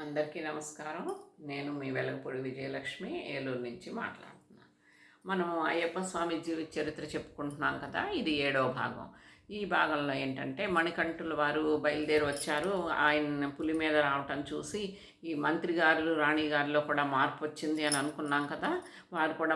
అందరికీ నమస్కారం. నేను మీ వెలగపూడి విజయలక్ష్మి, ఏలూరు నుంచి మాట్లాడుతున్నాను. మనం అయ్యప్ప స్వామి జీవిత చరిత్ర చెప్పుకుంటున్నాం కదా, ఇది 7వ భాగం. ఈ భాగంలో ఏంటంటే మణికంఠుల వారు బయలుదేరి వచ్చారు. ఆయన పులి మీద రావటం చూసి ఈ మంత్రి గారు రాణి గారిలో కూడా మార్పు వచ్చింది అని అనుకున్నాం కదా. వారు కూడా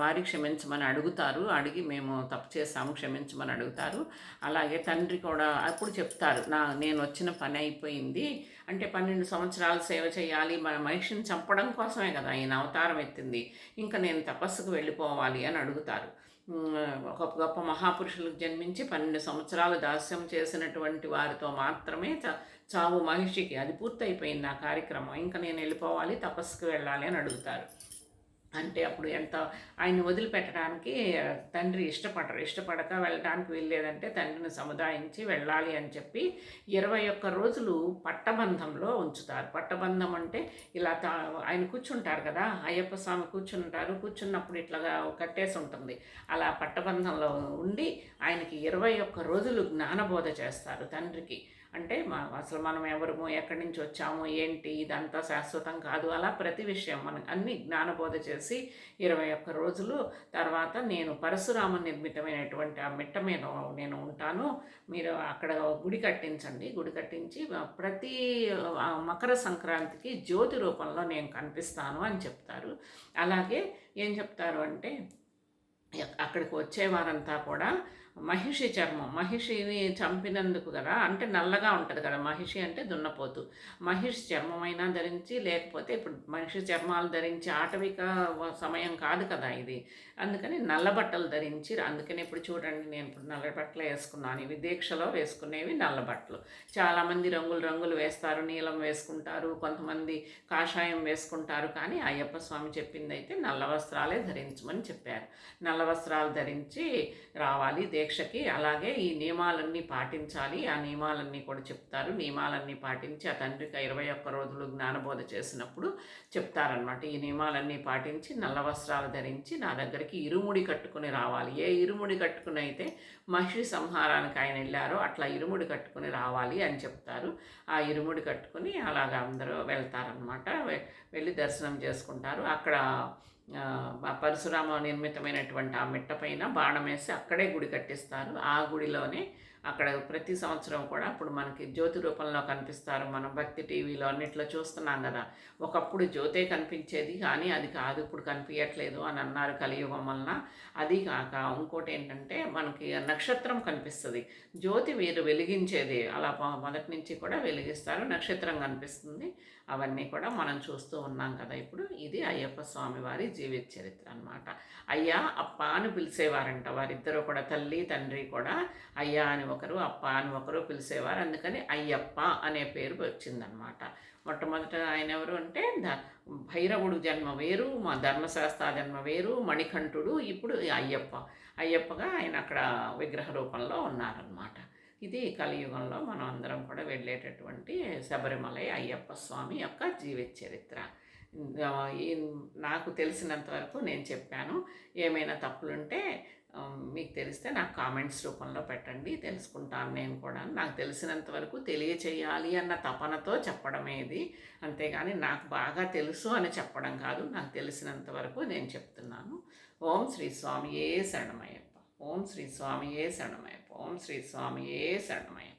వారి క్షమించమని అడుగుతారు. అడిగి మేము తప్పు చేశాము క్షమించమని అడుగుతారు. అలాగే తండ్రి కూడా అప్పుడు చెప్తారు, నేను వచ్చిన పని అయిపోయింది అంటే 12 సంవత్సరాలు సేవ చేయాలి, మన మనిషిని చంపడం కోసమే కదా ఈయన అవతారం ఎత్తింది, ఇంకా నేను తపస్సుకు వెళ్ళిపోవాలి అని అడుగుతారు. ఒక గొప్ప మహాపురుషులకు జన్మించి 12 సంవత్సరాలు దాస్యం చేసినటువంటి వారితో మాత్రమే చావు మహిషికి అది పూర్తయిపోయింది ఆ కార్యక్రమం, ఇంకా నేను వెళ్ళిపోవాలి తపస్సుకు వెళ్ళాలి అని అడుగుతారు. అంటే అప్పుడు ఎంత ఆయన్ని వదిలిపెట్టడానికి తండ్రి ఇష్టపడక వెళ్ళడానికి వీల్లేదంటే తండ్రిని సముదాయించి వెళ్ళాలి అని చెప్పి 21 రోజులు పట్టబంధంలో ఉంచుతారు. పట్టబంధం అంటే ఇలా ఆయన కూర్చుంటారు కదా, అయ్యప్ప స్వామి కూర్చున్నప్పుడు ఇట్లాగా కట్టేసి ఉంటుంది. అలా పట్టబంధంలో ఉండి ఆయనకి 21 రోజులు జ్ఞానబోధ చేస్తారు తండ్రికి. అంటే అసలు మనం ఎవరము, ఎక్కడి నుంచి వచ్చాము, ఏంటి, ఇదంతా శాశ్వతం కాదు, అలా ప్రతి విషయం మనకు అన్ని జ్ఞానబోధ చేసి 21 రోజులు తర్వాత నేను పరశురామ నిర్మితమైనటువంటి ఆ మిట్ట మీద నేను ఉంటాను, మీరు అక్కడ గుడి కట్టించండి, గుడి కట్టించి ప్రతి మకర సంక్రాంతికి జ్యోతి రూపంలో నేను కనిపిస్తాను అని చెప్తారు. అలాగే ఏం చెప్తారు అంటే అక్కడికి వచ్చేవారంతా కూడా మహిషి చర్మం, మహిషిని చంపినందుకు కదా, అంటే నల్లగా ఉంటుంది కదా మహిషి అంటే దున్నపోతు, మహిషి చర్మమైనా ధరించి, లేకపోతే ఇప్పుడు మనిషి చర్మాలు ధరించి ఆటవిక సమయం కాదు కదా ఇది, అందుకని నల్ల బట్టలు ధరించి, అందుకని ఇప్పుడు చూడండి నేను ఇప్పుడు నల్ల బట్టలు వేసుకున్నాను, ఇవి దీక్షలో వేసుకునేవి నల్ల బట్టలు. చాలామంది రంగులు వేస్తారు, నీలం వేసుకుంటారు, కొంతమంది కాషాయం వేసుకుంటారు, కానీ అయ్యప్ప స్వామి చెప్పింది అయితే నల్ల వస్త్రాలే ధరించమని చెప్పారు. నల్ల వస్త్రాలు ధరించి రావాలి దీక్షకి. అలాగే ఈ నియమాలన్నీ పాటించాలి, ఆ నియమాలన్నీ కూడా చెప్తారు. నియమాలన్నీ పాటించి ఆ తండ్రికి 21 రోజులు జ్ఞానబోధ చేసినప్పుడు చెప్తారనమాట. ఈ నియమాలన్నీ పాటించి నల్ల వస్త్రాలు ధరించి నా దగ్గరికి ఇరుముడి కట్టుకుని రావాలి. ఏ ఇరుముడి కట్టుకుని అయితే మహిషి సంహారానికి ఆయన వెళ్ళారో అట్లా ఇరుముడి కట్టుకుని రావాలి అని చెప్తారు. ఆ ఇరుముడి కట్టుకుని అలాగ అందరూ వెళ్తారనమాట. వెళ్ళి దర్శనం చేసుకుంటారు. అక్కడ పరశురామ నిర్మితమైనటువంటి ఆ మిట్ట పైన బాణం వేసి అక్కడే గుడి కట్టిస్తారు. ఆ గుడిలోనే అక్కడ ప్రతి సంవత్సరం కూడా అప్పుడు మనకి జ్యోతి రూపంలో కనిపిస్తారు. మనం భక్తి టీవీలో అన్నిట్లో చూస్తున్నాం కదా, ఒకప్పుడు జ్యోతే కనిపించేది కానీ అది కాదు ఇప్పుడు కనిపించట్లేదు అని అన్నారు కలియుగం వలన. అది కాక ఇంకోటి ఏంటంటే మనకి నక్షత్రం కనిపిస్తుంది, జ్యోతి వీరు వెలిగించేది అలా మొదటి నుంచి కూడా వెలిగిస్తారు, నక్షత్రం కనిపిస్తుంది. అవన్నీ కూడా మనం చూస్తూ ఉన్నాం కదా. ఇప్పుడు ఇది అయ్యప్ప స్వామి వారి జీవిత చరిత్ర అనమాట. అయ్యా అప్ప అని పిలిచేవారంట వారిద్దరూ కూడా, తల్లి తండ్రి కూడా అయ్యా అని ఒకరు అప్ప అని ఒకరు పిలిచేవారు, అందుకని అయ్యప్ప అనే పేరు వచ్చిందనమాట. మొట్టమొదట ఆయన ఎవరు అంటే భైరవుడు జన్మ వేరు, మా ధర్మశాస్త్ర జన్మ వేరు, మణికంఠుడు, ఇప్పుడు అయ్యప్పగా ఆయన అక్కడ విగ్రహ రూపంలో ఉన్నారనమాట. ఇది కలియుగంలో మనం అందరం కూడా వెళ్ళేటటువంటి శబరిమలై అయ్యప్ప స్వామి యొక్క జీవిత చరిత్ర. నాకు తెలిసినంత వరకు నేను చెప్పాను. ఏమైనా తప్పులుంటే మీకు తెలిస్తే నాకు కామెంట్స్ రూపంలో పెట్టండి, తెలుసుకుంటాను నేను కూడా. నాకు తెలిసినంత వరకు తెలియచేయాలి అన్న తపనతో చెప్పడమేది, అంతేగాని నాకు బాగా తెలుసు అని చెప్పడం కాదు. నాకు తెలిసినంత వరకు నేను చెప్తున్నాను. ఓం శ్రీ స్వామియే శరణమయ్యప్ప. ఓం శ్రీ స్వామియే శరణమయ్యప్ప. ఓం శ్రీ స్వామియే శరణమయ్యప్ప.